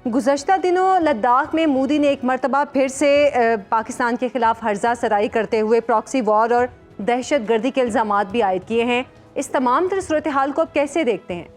गुज़श्ता दिनों लद्दाख में मोदी ने एक मरतबा फिर से पाकिस्तान के खिलाफ हर्जा सराई करते हुए प्रॉक्सी वॉर और दहशत गर्दी के इल्ज़ामात भी आयद किए हैं। इस तमाम तरह सूरत हाल को अब कैसे देखते हैं?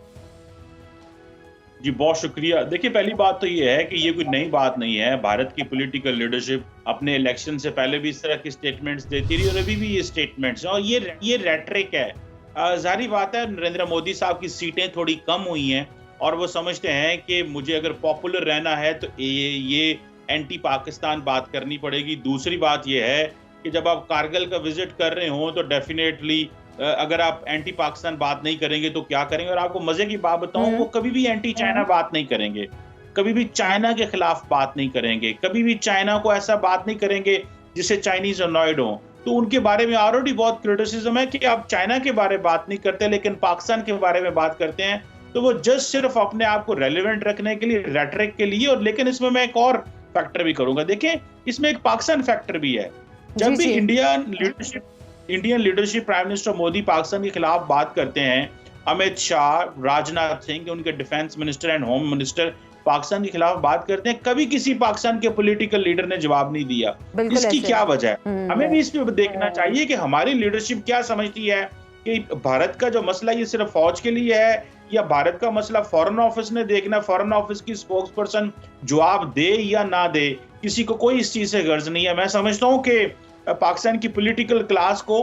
जी बहुत शुक्रिया। देखिए, पहली बात तो ये है कि ये कोई नई बात नहीं है। भारत की पॉलिटिकल लीडरशिप अपने इलेक्शन से पहले भी इस तरह की स्टेटमेंट्स देती रही और अभी भी ये स्टेटमेंट्स हैं और ये रेटरिक है। जाहिर बात है, नरेंद्र मोदी साहब की सीटें थोड़ी कम हुई हैं और वो समझते हैं कि मुझे अगर पॉपुलर रहना है तो ये एंटी पाकिस्तान बात करनी पड़ेगी। दूसरी बात ये है कि जब आप कारगिल का विजिट कर रहे हो तो डेफिनेटली अगर आप एंटी पाकिस्तान बात नहीं करेंगे तो क्या करेंगे। और आपको मजे की बात बताऊं, वो कभी भी एंटी चाइना बात नहीं करेंगे, कभी भी चाइना के खिलाफ बात नहीं करेंगे, कभी भी चाइना को ऐसा बात नहीं करेंगे जिससे चाइनीज अनॉयड हो। तो उनके बारे में ऑलरेडी बहुत क्रिटिसिज्म है कि आप चाइना के बारे में बात नहीं करते लेकिन पाकिस्तान के बारे में बात करते हैं। तो वो जस्ट सिर्फ अपने आप को रेलिवेंट रखने के लिए, रेटरिक के लिए। और लेकिन इसमें मैं एक और फैक्टर भी करूंगा। देखें, इसमें एक पाकिस्तान फैक्टर भी है। जब भी Indian leadership prime minister Modi Pakistan के खिलाफ बात करते हैं, अमित शाह, राजनाथ सिंह, उनके defence minister and home minister Pakistan के खिलाफ बात करते हैं, कभी किसी पाकिस्तान के पॉलिटिकल लीडर ने जवाब नहीं दिया। इसकी क्या वजह है? हमें भी इस पे देखना चाहिए कि हमारी लीडरशिप क्या समझती है कि भारत का जो मसला ये सिर्फ फौज के लिए है या भारत का मसला फॉरेन ऑफिस ने देखना। फॉरेन ऑफिस की स्पोक्स पर्सन जवाब दे या ना दे, किसी को कोई इस चीज से गर्ज नहीं है। मैं समझता हूँ कि पाकिस्तान की पॉलिटिकल क्लास को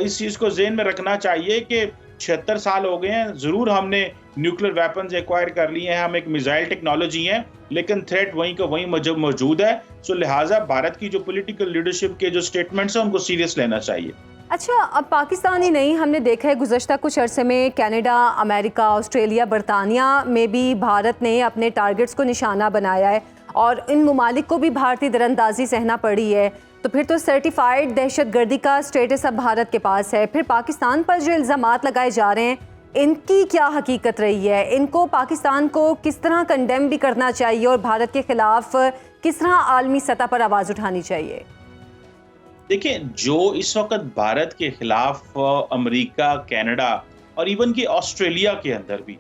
इस चीज को ज़हन में रखना चाहिए कि 76 साल हो गए हैं, जरूर हमने न्यूक्लियर वेपन्स एक्वायर कर लिए हैं, हम एक मिसाइल टेक्नोलॉजी हैं, लेकिन थ्रेट वहीं का वहीं मौजूद है। सो लिहाजा भारत की जो पॉलिटिकल लीडरशिप के जो स्टेटमेंट्स हैं उनको सीरियस लेना चाहिए। अच्छा, अब पाकिस्तान ही नहीं, हमने देखा है गुज़श्ता कुछ अरसे में कनाडा, अमेरिका, ऑस्ट्रेलिया, बरतानिया में भी भारत ने अपने टारगेट्स को निशाना बनाया है और इन ममालिक को भी भारतीय दरअंदाजी सहना पड़ी है। तो फिर तो सर्टिफाइड दहशत गर्दी का स्टेटस अब भारत के पास है। फिर पाकिस्तान पर जो इल्ज़ामात लगाए जा रहे हैं, इनकी क्या हकीकत रही है? इनको पाकिस्तान को किस तरह कंडेम भी करना चाहिए और भारत के खिलाफ किस तरह आलमी सतह पर आवाज़ उठानी चाहिए? देखिए, जो इस वक्त भारत के खिलाफ अमेरिका, कनाडा और इवन कि ऑस्ट्रेलिया के अंदर भी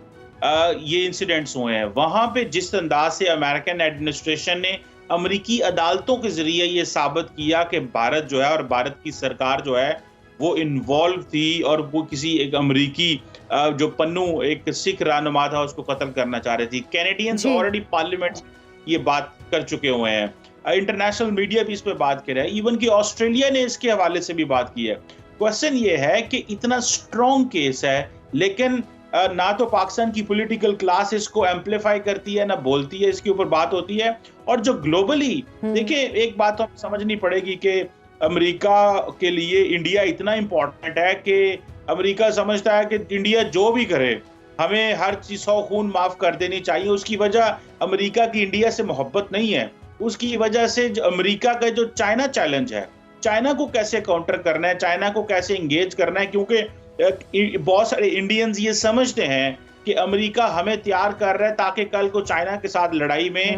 ये इंसिडेंट्स हुए हैं, वहां पे जिस अंदाज से अमेरिकन एडमिनिस्ट्रेशन ने अमेरिकी अदालतों के जरिए ये साबित किया कि भारत जो है और भारत की सरकार जो है वो इन्वॉल्व थी और वो किसी एक अमेरिकी जो पन्नू एक सिख रहनुमा था उसको कत्ल करना चाह रही थी। कैनेडियंस ऑलरेडी पार्लियामेंट ये बात कर चुके हुए हैं, इंटरनेशनल मीडिया भी इस पे बात कर रहा है, इवन कि ऑस्ट्रेलिया ने इसके हवाले से भी बात की है। क्वेश्चन ये है कि इतना स्ट्रॉन्ग केस है लेकिन ना तो पाकिस्तान की पॉलिटिकल क्लास इसको एम्पलीफाई करती है, ना बोलती है, इसके ऊपर बात होती है। और जो ग्लोबली, देखिए एक बात तो हमें समझनी पड़ेगी कि अमेरिका के लिए इंडिया इतना इंपॉर्टेंट है कि अमेरिका समझता है कि इंडिया जो भी करे हमें हर चीज 100 खून माफ कर देनी चाहिए। उसकी वजह अमेरिका की इंडिया से मोहब्बत नहीं है, उसकी वजह से अमेरिका का जो चाइना चैलेंज है, चाइना को कैसे काउंटर करना है, चाइना को कैसे एंगेज करना है। क्योंकि बहुत सारे इंडियंस ये समझते हैं कि अमेरिका हमें तैयार कर रहा है ताकि कल को चाइना के साथ लड़ाई में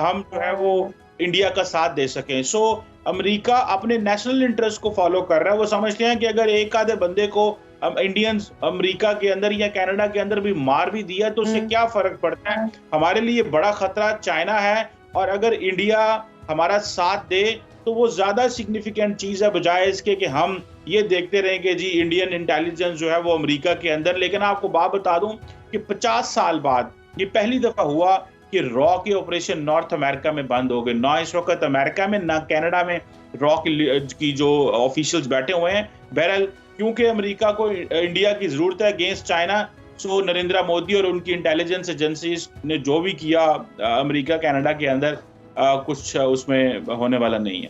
हम जो है वो इंडिया का साथ दे सकें। सो अमेरिका अपने नेशनल इंटरेस्ट को फॉलो कर रहा है। वो समझते हैं कि अगर एक आधे बंदे को इंडियंस अमेरिका के अंदर या कनाडा के अंदर भी मार भी दिया तो उससे क्या फर्क पड़ता है। हमारे लिए बड़ा खतरा चाइना है और अगर इंडिया हमारा साथ दे तो वो ज्यादा सिग्निफिकेंट चीज है, बजाय इसके कि हम ये देखते रहें कि जी इंडियन इंटेलिजेंस जो है वो अमेरिका के अंदर। लेकिन आपको बात बता दूं कि 50 साल बाद ये पहली दफा हुआ कि रॉ के ऑपरेशन नॉर्थ अमेरिका में बंद हो गए। ना इस वक्त अमेरिका में ना कनाडा में रॉ की जो ऑफिशियल्स बैठे हुए हैं। बहरहाल क्योंकि अमेरिका को इंडिया की जरूरत है अगेंस्ट चाइना, सो नरेंद्र मोदी और उनकी इंटेलिजेंस एजेंसीज ने जो भी किया अमेरिका कनाडा के अंदर कुछ उसमें होने वाला नहीं है।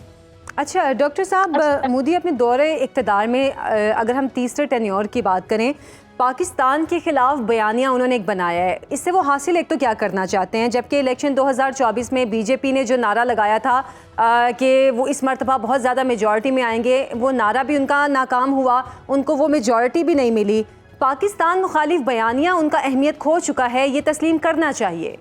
अच्छा डॉक्टर साहब, मोदी अपने दौरे इक़्तिदार में अगर हम तीसरे टेन्योर की बात करें, पाकिस्तान के खिलाफ बयानिया उन्होंने एक बनाया है, इससे वो हासिल एक तो क्या करना चाहते हैं? जबकि इलेक्शन 2024 में बीजेपी ने जो नारा लगाया था कि वो इस मरतबा बहुत ज़्यादा मेजॉरिटी में आएंगे, वो नारा भी उनका नाकाम हुआ, उनको वो मेजॉरिटी भी नहीं मिली। पाकिस्तान मुखालिफ बयानिया उनका अहमियत खो चुका है, ये तस्लीम करना चाहिए।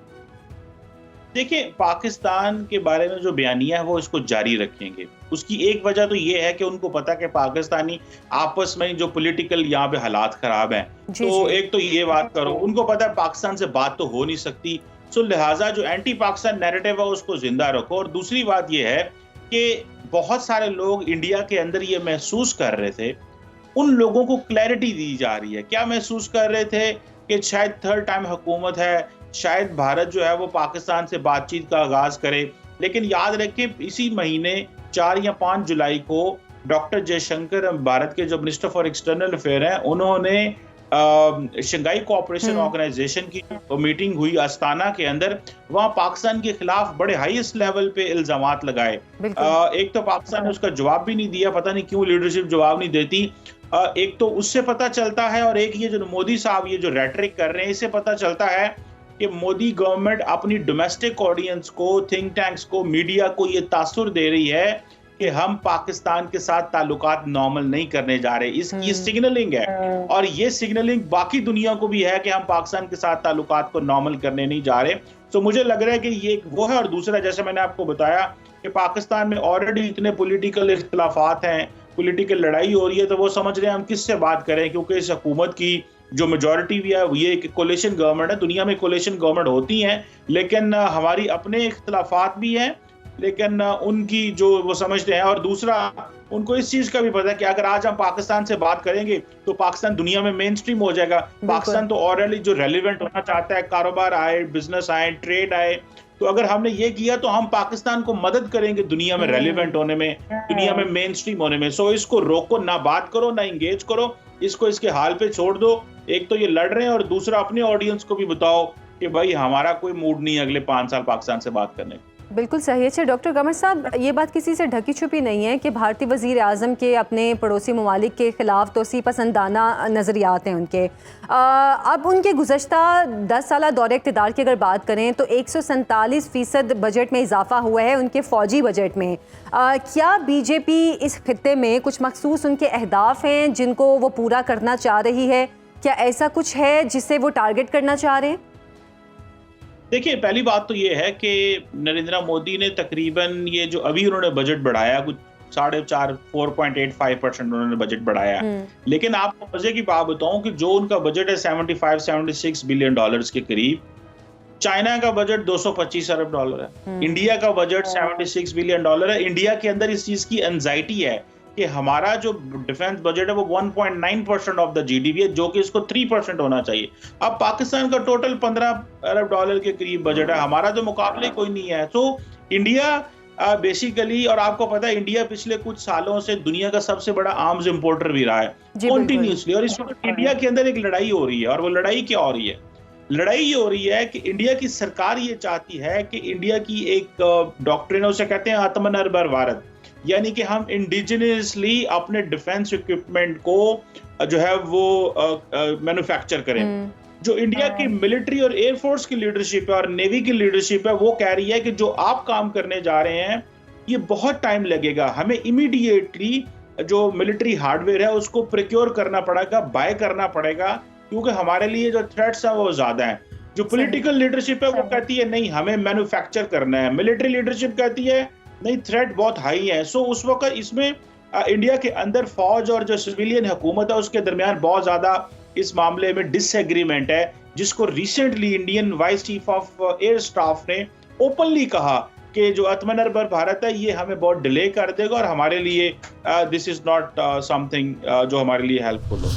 देखिए, पाकिस्तान के बारे में जो बयानिया है वो इसको जारी रखेंगे। उसकी एक वजह तो ये है कि उनको पता कि पाकिस्तानी आपस में जो पॉलिटिकल यहाँ पे हालात खराब हैं, तो एक तो ये बात करो, उनको पता है पाकिस्तान से बात तो हो नहीं सकती, सो लिहाजा जो एंटी पाकिस्तान नैरेटिव है उसको जिंदा रखो। और दूसरी बात यह है कि बहुत सारे लोग इंडिया के अंदर ये महसूस कर रहे थे, उन लोगों को क्लैरिटी दी जा रही है। क्या महसूस कर रहे थे कि शायद थर्ड टाइम हुकूमत है, शायद भारत जो है वो पाकिस्तान से बातचीत का आगाज करे। लेकिन याद रखें इसी महीने 4 या 5 जुलाई को डॉक्टर जयशंकर, भारत के जो मिनिस्टर फॉर एक्सटर्नल अफेयर हैं, उन्होंने शंघाई कोऑपरेशन ऑर्गेनाइजेशन की मीटिंग हुई अस्ताना के अंदर, वहां पाकिस्तान के खिलाफ बड़े हाईएस्ट लेवल पे इल्जामात लगाए। एक तो पाकिस्तान ने उसका जवाब भी नहीं दिया, पता नहीं क्यों लीडरशिप जवाब नहीं देती। एक तो उससे पता चलता है, और एक ये जो मोदी साहब ये जो रेटरिक कर रहे हैं, इससे पता चलता है कि मोदी गवर्नमेंट अपनी डोमेस्टिक ऑडियंस को, थिंक टैंक्स को, मीडिया को ये तासुर दे रही है कि हम पाकिस्तान के साथ ताल्लुकात नॉर्मल नहीं करने जा रहे। इसकी सिग्नलिंग है, और ये सिग्नलिंग बाकी दुनिया को भी है कि हम पाकिस्तान के साथ ताल्लुकात को नॉर्मल करने नहीं जा रहे। तो मुझे लग रहा है कि ये वो है। और दूसरा, जैसे मैंने आपको बताया कि पाकिस्तान में ऑलरेडी इतने पॉलिटिकल इख्तिलाफात हैं, पॉलिटिकल लड़ाई हो रही है, तो वो समझ रहे हैं हम किससे बात करें, क्योंकि इस हुकूमत की जो मेजॉरिटी भी है ये एक कोलिशन गवर्नमेंट है। दुनिया में कोलिशन गवर्नमेंट होती हैं, लेकिन हमारी अपने इख्तिलाफात भी हैं, लेकिन उनकी जो वो समझते हैं। और दूसरा, उनको इस चीज का भी पता है कि अगर आज हम पाकिस्तान से बात करेंगे तो पाकिस्तान दुनिया में मेन स्ट्रीम हो जाएगा। पाकिस्तान तो ऑलरेडी जो रेलिवेंट होना चाहता है, कारोबार आए, बिजनेस आए, ट्रेड आए, तो अगर हमने ये किया तो हम पाकिस्तान को मदद करेंगे दुनिया में रेलिवेंट होने में, दुनिया में मेन स्ट्रीम होने में। सो इसको रोको, ना बात करो, ना इंगेज करो, इसको इसके हाल पे छोड़ दो। एक तो ये लड़ रहे हैं, और दूसरा अपने ऑडियंस को भी बताओ कि भाई हमारा कोई मूड नहीं है अगले 5 साल पाकिस्तान से बात करने का। बिल्कुल सही है। अच्छा डॉक्टर कमर साहब, ये बात किसी से ढकी छुपी नहीं है कि भारतीय वज़ीर आज़म के अपने पड़ोसी ममालिक के ख़िलाफ़ तोसी पसंदाना नज़रियात हैं उनके। अब उनके गुज़श्ता 10 साल दौरे इक़्तिदार की अगर बात करें तो 147% बजट में इजाफ़ा हुआ है उनके फ़ौजी बजट में। क्या बीजेपी इस खित्ते में कुछ मखसूस उनके अहदाफ हैं जिनको वो पूरा करना चाह रही है? क्या ऐसा कुछ है जिससे वो टारगेट करना चाह रहे हैं? देखिए, पहली बात तो ये है कि नरेंद्र मोदी ने तकरीबन ये जो अभी उन्होंने बजट बढ़ाया, कुछ 4.85% उन्होंने बजट बढ़ाया। लेकिन आपको मजे की बात बताऊं कि जो उनका बजट है 75-76 बिलियन डॉलर्स के करीब, चाइना का बजट 225 अरब डॉलर है, इंडिया का बजट 76 बिलियन डॉलर है। इंडिया के अंदर इस चीज की एंजाइटी है कि हमारा जो डिफेंस बजट है वो 1.9% ऑफ द जीडीपी है, जो कि इसको 3% होना चाहिए। अब पाकिस्तान का टोटल 15 अरब डॉलर के करीब बजट है, हमारा तो मुकाबले कोई नहीं है। तो इंडिया बेसिकली, और आपको पता है इंडिया पिछले कुछ सालों से दुनिया का सबसे बड़ा आर्म्स इंपोर्टर भी रहा है कॉन्टिन्यूसली। और इस वक्त इंडिया के अंदर एक लड़ाई हो रही है, और वो लड़ाई क्या हो रही है? लड़ाई ये हो रही है कि इंडिया की सरकार ये चाहती है कि इंडिया की एक डॉक्ट्रिन, उसे कहते हैं आत्मनिर्भर भारत, यानी कि हम इंडिजिनियसली अपने डिफेंस इक्विपमेंट को जो है वो मैन्युफैक्चर करें। जो इंडिया की मिलिट्री और एयरफोर्स की लीडरशिप है और नेवी की लीडरशिप है, वो कह रही है कि जो आप काम करने जा रहे हैं ये बहुत टाइम लगेगा, हमें इमीडिएटली जो मिलिट्री हार्डवेयर है उसको प्रोक्योर करना पड़ेगा, बाय करना पड़ेगा, क्योंकि हमारे लिए जो थ्रेट्स हैं वो ज्यादा हैं। जो पॉलिटिकल लीडरशिप है वो कहती है नहीं, हमें मैन्युफैक्चर करना है। मिलिट्री लीडरशिप कहती है नहीं, थ्रेट बहुत हाई है। सो उस वक्त इसमें इंडिया के अंदर फौज और जो सिविलियन हुकूमत है उसके दरमियान बहुत ज्यादा इस मामले में डिसएग्रीमेंट है, जिसको recently Indian vice chief of air staff ने ओपनली कहा कि जो आत्मनिर्भर भारत है ये हमें बहुत डिले कर देगा, और हमारे लिए दिस इज नॉट समथिंग जो हमारे लिए हेल्पफुल हो।